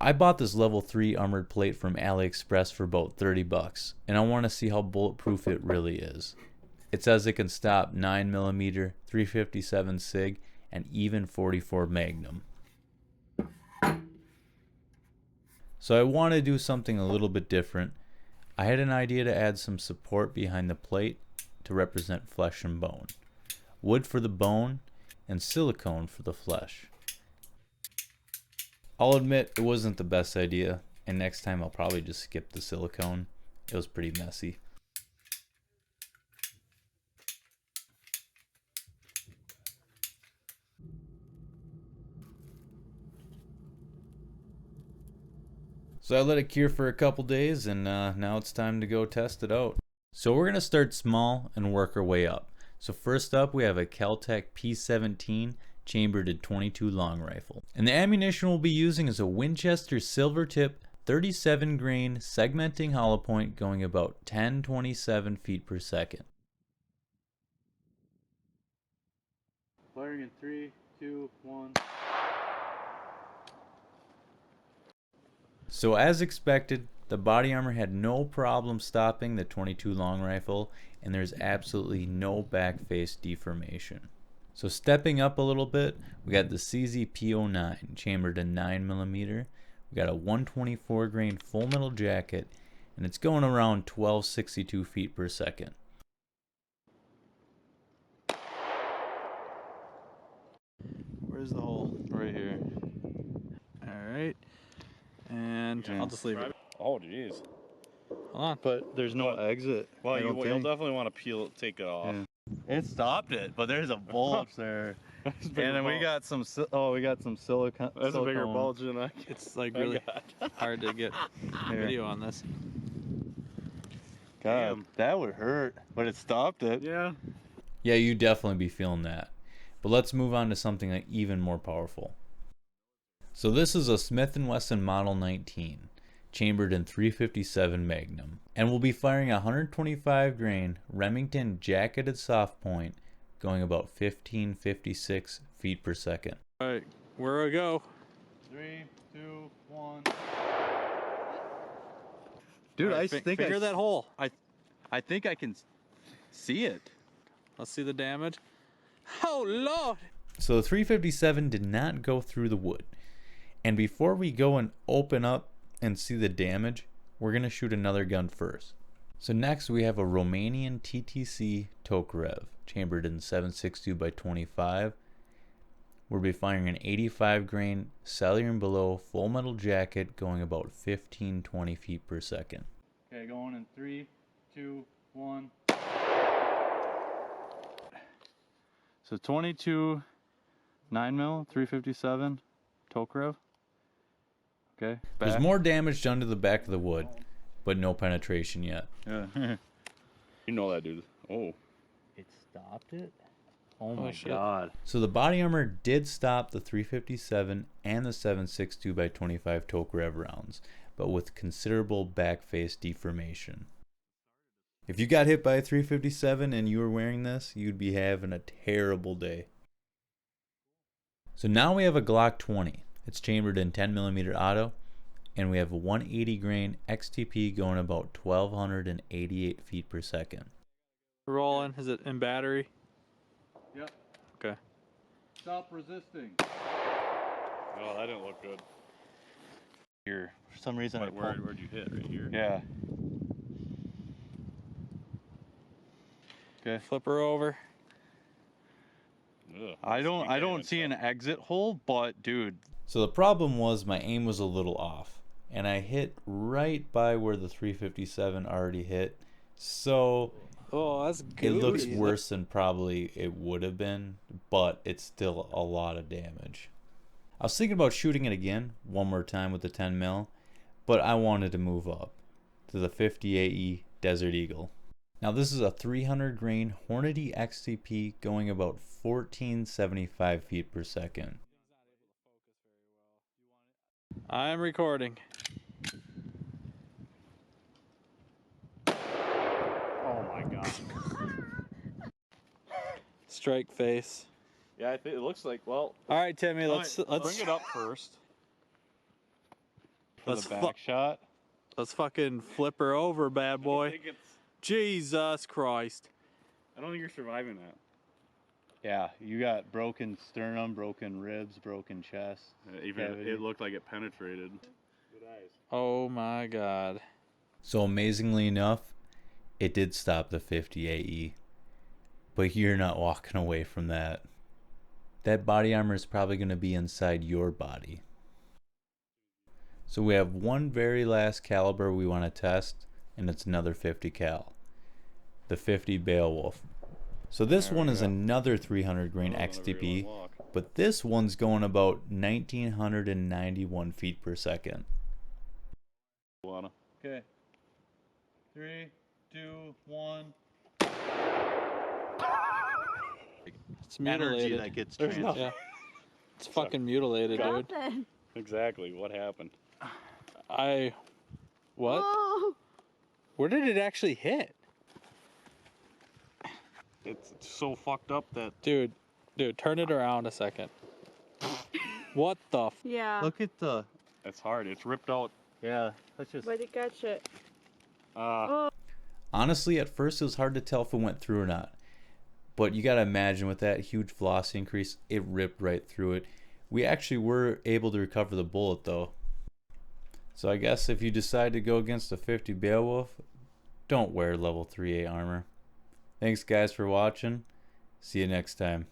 I bought this level 3 armored plate from AliExpress for about 30 bucks, and I want to see how bulletproof it really is. It says it can stop 9mm, 357 SIG, and even 44 Magnum. So I want to do something a little bit different. I had an idea to add some support behind the plate to represent flesh and bone. Wood for the bone, and silicone for the flesh. I'll admit it wasn't the best idea, and next time I'll probably just skip the silicone. It was pretty messy. So I let it cure for a couple days, and now it's time to go test it out. So we're going to start small and work our way up. So first up we have a Kel-Tec P17 chambered at .22 long rifle. And the ammunition we'll be using is a Winchester silver tip 37 grain segmenting hollow point going about 1027 feet per second. Firing in 3, 2, 1. So as expected, the body armor had no problem stopping the .22 long rifle, and there's absolutely no back face deformation. So stepping up a little bit, we got the CZ-P09 chambered in 9mm. We got a 124 grain full metal jacket, and it's going around 1262 feet per second. Where's the hole? Right here. Alright. And I'll just leave it. Oh, jeez. Hold on. But there's no exit. Well, you'll think. definitely want to take it off. Yeah. It stopped it, but there's a bulge there. And then we got some silicone. That's a bigger bulge than I can. It's like really hard to get video on this. God, damn. That would hurt, but it stopped it. Yeah. Yeah, you'd definitely be feeling that. But let's move on to something like even more powerful. So this is a Smith & Wesson Model 19, chambered in 357 Magnum, and we'll be firing a 125 grain Remington jacketed soft point going about 1556 feet per second. Alright, where do I go? 3, 2, 1. Dude, I think figure that hole. I think I can see it. Let's see the damage. Oh Lord! So the 357 did not go through the wood. And before we go and open up and see the damage, we're going to shoot another gun first. So next we have a Romanian TTC Tokarev, chambered in 7.62 by 25. We'll be firing an 85 grain cellular and below full metal jacket going about 1520 feet per second. Okay, going in 3, 2, 1. So 22 9mm 357 Tokarev. Okay. Back. There's more damage done to the back of the wood, but no penetration yet. Yeah. You know that, dude. Oh. It stopped it? Oh my god. So the body armor did stop the 357 and the 7.62 by 25 Tokarev rounds, but with considerable back face deformation. If you got hit by a 357 and you were wearing this, you'd be having a terrible day. So now we have a Glock 20. It's chambered in 10mm auto, and we have a 180 grain XTP going about 1288 feet per second. Rolling. Is it in battery? Yep. Okay. Stop resisting. Oh, that didn't look good. Here. For some reason Where'd you hit? Right here? Yeah. Okay. Flip her over. Ugh, I don't see an exit hole, but dude. So the problem was my aim was a little off, and I hit right by where the 357 already hit. So Oh, that's good. it looks worse than probably it would have been, but it's still a lot of damage. I was thinking about shooting it again one more time with the 10 mil, but I wanted to move up to the 50 AE Desert Eagle. Now this is a 300 grain Hornady XTP going about 1475 feet per second. I'm recording. Oh my god. Strike face. Yeah, I think it looks like, well. All right, Timmy, let's Bring it up first. for the back shot. Let's fucking flip her over, bad boy. I think it's, Jesus Christ. I don't think you're surviving that. Yeah, you got broken sternum, broken ribs, broken chest. Even it looked like it penetrated. Good eyes. Oh my God. So amazingly enough, it did stop the 50 AE. But you're not walking away from that. That body armor is probably going to be inside your body. So we have one very last caliber we want to test, and it's another 50 cal. The 50 Beowulf. So this one is another 300 grain XTP, but this one's going about 1991 feet per second. Okay. 3, 2, 1. It's mutilated. Energy that gets There's transferred. Yeah. It's fucking mutilated, dude. Nothing. Exactly. What happened? What? Oh. Where did it actually hit? It's so fucked up that Dude, turn it around a second. What the f? Yeah. Look at the. it's hard. It's ripped out. Yeah. Let's just. But it catch it. Honestly, at first it was hard to tell if it went through or not. But you gotta imagine with that huge velocity increase, it ripped right through it. We actually were able to recover the bullet though. So I guess if you decide to go against the 50 Beowulf, don't wear level 3A armor. Thanks guys for watching. See you next time.